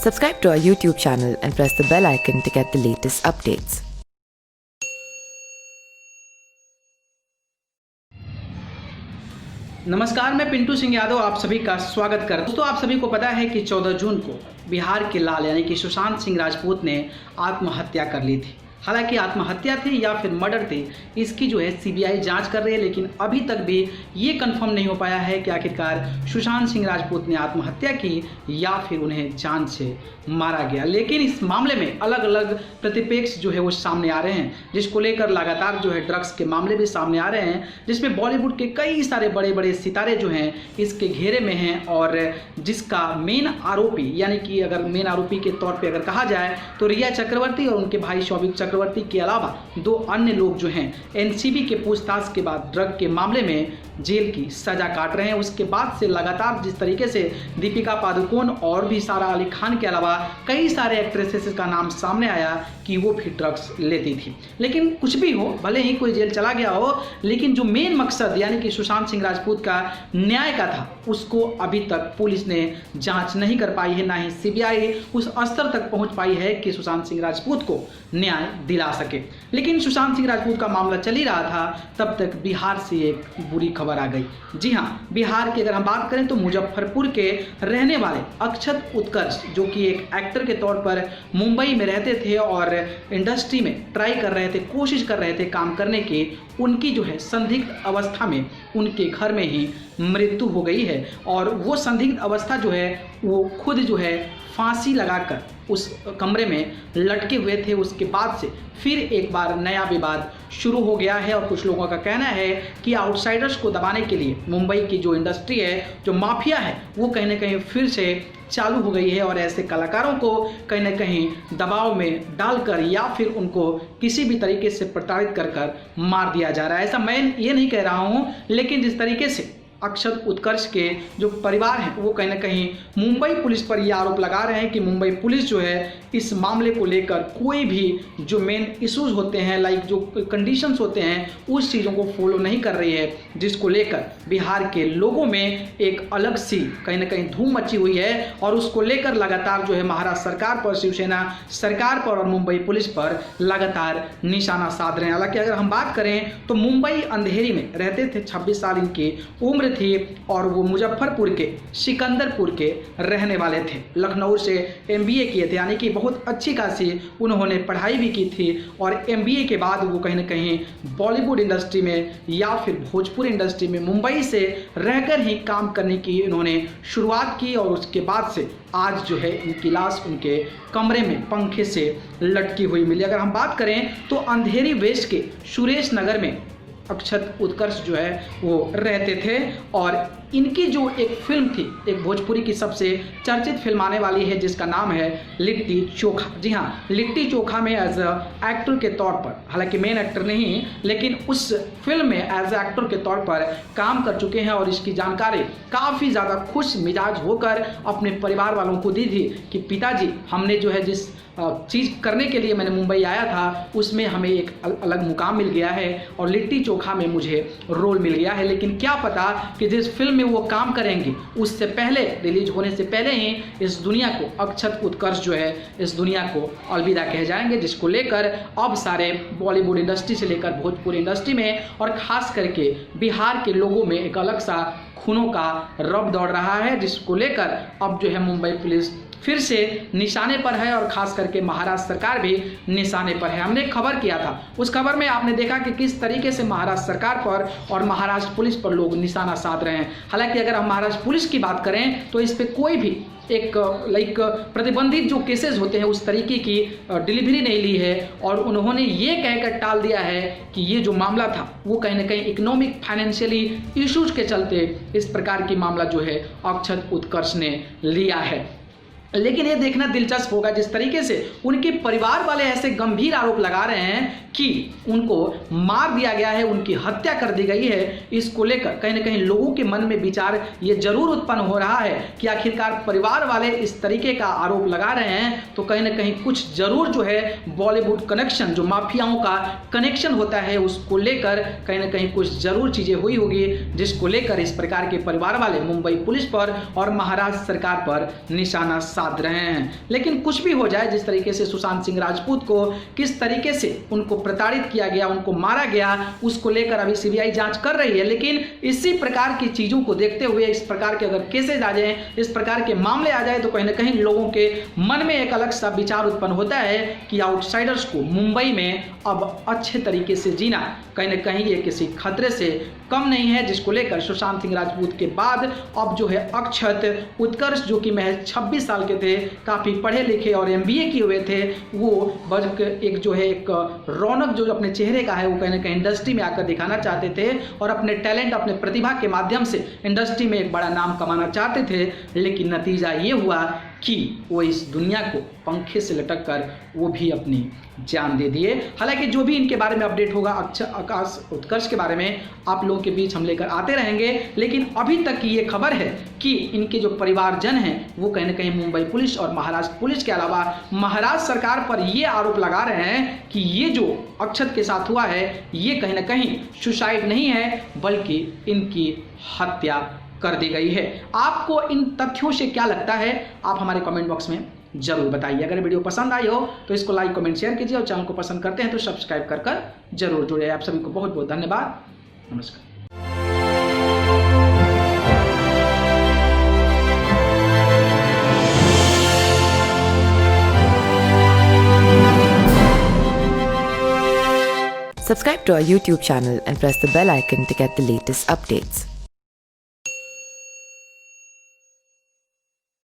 Subscribe to our YouTube channel and press the bell icon to get the latest updates. नमस्कार, मैं पिंटू सिंह यादव आप सभी का स्वागत करता हूं। दोस्तों, आप सभी को पता है कि 14 जून को बिहार के लाल यानी कि सुशांत सिंह राजपूत ने आत्महत्या कर ली थी। हालांकि आत्महत्या थी या फिर मर्डर थी, इसकी जो है सीबीआई जांच कर रही है, लेकिन अभी तक भी ये कंफर्म नहीं हो पाया है कि आखिरकार सुशांत सिंह राजपूत ने आत्महत्या की या फिर उन्हें जान से मारा गया। लेकिन इस मामले में अलग अलग प्रतिपेक्ष जो है वो सामने आ रहे हैं, जिसको लेकर लगातार जो है ड्रग्स के मामले भी सामने आ रहे हैं, जिसमें बॉलीवुड के कई सारे बड़े बड़े सितारे जो हैं इसके घेरे में हैं। और जिसका मेन आरोपी यानी कि अगर मेन आरोपी के तौर पर अगर कहा जाए तो रिया चक्रवर्ती और उनके भाई शौविक चक्रवर्ती के अलावा 2 अन्य लोग जो हैं एनसीबी के पूछताछ के बाद ड्रग के मामले में जेल की सजा काट रहे हैं। उसके बाद से लगातार जिस तरीके से दीपिका पादुकोण और भी सारा अली खान के अलावा कई सारे एक्ट्रेसेस का नाम सामने आया कि वो भी ड्रग्स लेती थी। लेकिन कुछ भी हो, भले ही कोई जेल चला गया हो, लेकिन जो मेन मकसद यानी कि सुशांत सिंह राजपूत का न्याय का था, उसको अभी तक पुलिस ने जांच नहीं कर पाई है, ना ही सीबीआई उस स्तर तक पहुंच पाई है कि सुशांत सिंह राजपूत को न्याय दिला सके। लेकिन सुशांत सिंह राजपूत का मामला चल ही रहा था, तब तक बिहार से एक बुरी खबर आ गई। जी हाँ, बिहार की अगर हम बात करें तो मुजफ्फरपुर के रहने वाले अक्षत उत्कर्ष, जो कि एक एक्टर के तौर पर मुंबई में रहते थे और इंडस्ट्री में ट्राई कर रहे थे, कोशिश कर रहे थे काम करने की, उनकी जो है संदिग्ध अवस्था में उनके घर में ही मृत्यु हो गई है। और वो संदिग्ध अवस्था जो है वो खुद जो है फांसी लगाकर उस कमरे में लटके हुए थे। उसके बाद से फिर एक बार नया विवाद शुरू हो गया है और कुछ लोगों का कहना है कि आउटसाइडर्स को दबाने के लिए मुंबई की जो इंडस्ट्री है, जो माफिया है, वो कहीं ना कहीं फिर से चालू हो गई है और ऐसे कलाकारों को कहीं ना कहीं दबाव में डालकर या फिर उनको किसी भी तरीके से प्रताड़ित कर मार दिया जा रहा है। ऐसा मैं ये नहीं कह रहा हूँ, लेकिन जिस तरीके से अक्षत उत्कर्ष के जो परिवार हैं वो कहीं ना कहीं मुंबई पुलिस पर यह आरोप लगा रहे हैं कि मुंबई पुलिस जो है इस मामले को लेकर कोई भी जो मेन इश्यूज होते हैं, लाइक जो कंडीशंस होते हैं, उस चीज़ों को फॉलो नहीं कर रही है, जिसको लेकर बिहार के लोगों में एक अलग सी कहीं ना कहीं धूम मची हुई है। और उसको लेकर लगातार जो है महाराष्ट्र सरकार पर, शिवसेना सरकार पर और मुंबई पुलिस पर लगातार निशाना साध रहे हैं। हालांकि अगर हम बात करें तो मुंबई अंधेरी में रहते थे, 26 साल इनकी उम्र थी और वो मुजफ्फरपुर के सिकंदरपुर के रहने वाले थे। लखनऊ से एमबीए किए थे, यानी कि बहुत अच्छी खासी उन्होंने पढ़ाई भी की थी। और एमबीए के बाद वो कहीं ना कहीं बॉलीवुड इंडस्ट्री में या फिर भोजपुरी इंडस्ट्री में मुंबई से रहकर ही काम करने की इन्होंने शुरुआत की। और उसके बाद से आज जो है इनकी लाश उनके कमरे में पंखे से लटकी हुई मिली। अगर हम बात करें तो अंधेरी वेस्ट के सुरेश नगर में अक्षत उत्कर्ष जो है वो रहते थे। और इनकी जो एक फिल्म थी, एक भोजपुरी की सबसे चर्चित फिल्म आने वाली है जिसका नाम है लिट्टी चोखा। जी हाँ, लिट्टी चोखा में एज एक्टर के तौर पर, हालांकि मेन एक्टर नहीं, लेकिन उस फिल्म में एज एक्टर के तौर पर काम कर चुके हैं। और इसकी जानकारी काफ़ी ज़्यादा खुश मिजाज होकर अपने परिवार वालों को दी थी कि पिताजी, हमने जो है जिस चीज़ करने के लिए मैंने मुंबई आया था उसमें हमें एक अलग मुकाम मिल गया है और लिट्टी चोखा में मुझे रोल मिल गया है। लेकिन क्या पता कि जिस फिल्म में वो काम करेंगे उससे पहले, रिलीज होने से पहले ही इस दुनिया को, अक्षत उत्कर्ष जो है इस दुनिया को अलविदा कह जाएंगे। जिसको लेकर अब सारे बॉलीवुड इंडस्ट्री से लेकर भोजपुरी इंडस्ट्री में और ख़ास करके बिहार के लोगों में एक अलग सा खूनों का रब दौड़ रहा है, जिसको लेकर अब जो है मुंबई पुलिस फिर से निशाने पर है और खास करके महाराष्ट्र सरकार भी निशाने पर है। हमने एक खबर किया था, उस खबर में आपने देखा कि किस तरीके से महाराष्ट्र सरकार पर और महाराष्ट्र पुलिस पर लोग निशाना साध रहे हैं। हालांकि अगर हम महाराष्ट्र पुलिस की बात करें तो इस पे कोई भी एक प्रतिबंधित जो केसेस होते हैं उस तरीके की डिलीवरी नहीं ली है। और उन्होंने ये कहकर टाल दिया है कि ये जो मामला था वो कहीं ना कहीं इकोनॉमिक फाइनेंशियली इश्यूज के चलते इस प्रकार की मामला जो है अक्षत उत्कर्ष ने लिया है। लेकिन ये देखना दिलचस्प होगा जिस तरीके से उनके परिवार वाले ऐसे गंभीर आरोप लगा रहे हैं कि उनको मार दिया गया है, उनकी हत्या कर दी गई है। इसको लेकर कहीं ना कहीं लोगों के मन में विचार ये जरूर उत्पन्न हो रहा है कि आखिरकार परिवार वाले इस तरीके का आरोप लगा रहे हैं तो कहीं ना कहीं कुछ जरूर जो है बॉलीवुड कनेक्शन, जो माफियाओं का कनेक्शन होता है, उसको लेकर कहीं ना कहीं कुछ जरूर चीज़ें हुई होगी, जिसको लेकर इस प्रकार के परिवार वाले मुंबई पुलिस पर और महाराष्ट्र सरकार पर निशाना साध रहे हैं। लेकिन कुछ भी हो जाए, जिस तरीके से सुशांत सिंह राजपूत को किस तरीके से उनको प्रताड़ित किया गया, उनको मारा गया, उसको लेकर अभी सीबीआई जांच कर रही है। लेकिन इसी प्रकार की चीज़ों को देखते हुए, इस प्रकार के अगर केसेज आ जाए, इस प्रकार के मामले आ जाए, तो कहीं ना कहीं लोगों के मन में एक अलग सा विचार उत्पन्न होता है कि आउटसाइडर्स को मुंबई में अब अच्छे तरीके से जीना कहीं ना कहीं ये किसी खतरे से कम नहीं है, जिसको लेकर सुशांत सिंह राजपूत के बाद अब जो है अक्षत, उत्कर्ष जो कि महज 26 साल के थे, काफ़ी पढ़े लिखे और MBA किए हुए थे, वो एक जो है एक रौनक जो अपने चेहरे का है वो कहीं ना कहीं इंडस्ट्री में आकर दिखाना चाहते थे और अपने टैलेंट, अपने प्रतिभा के माध्यम से इंडस्ट्री में एक बड़ा नाम कमाना चाहते थे। लेकिन नतीजा ये हुआ कि वो इस दुनिया को पंखे से लटक कर वो भी अपनी जान दे दिए। हालांकि जो भी इनके बारे में अपडेट होगा, आकाश उत्कर्ष के बारे में आप लोगों के बीच हम लेकर आते रहेंगे। लेकिन अभी तक की ये खबर है कि इनके जो परिवारजन हैं वो कहीं ना कहीं मुंबई पुलिस और महाराष्ट्र पुलिस के अलावा महाराष्ट्र सरकार पर ये आरोप लगा रहे हैं कि ये जो अक्षत के साथ हुआ है ये कहीं ना कहीं सुसाइड नहीं है, बल्कि इनकी हत्या कर दी गई है। आपको इन तथ्यों से क्या लगता है, आप हमारे कमेंट बॉक्स में जरूर बताइए। अगर वीडियो पसंद आई हो तो इसको लाइक, कमेंट, शेयर कीजिए और चैनल को पसंद करते हैं तो सब्सक्राइब कर जरूर जुड़े। आप सभी को बहुत बहुत धन्यवाद। नमस्कार। Subscribe to our YouTube channel and press the bell icon to get the latest updates.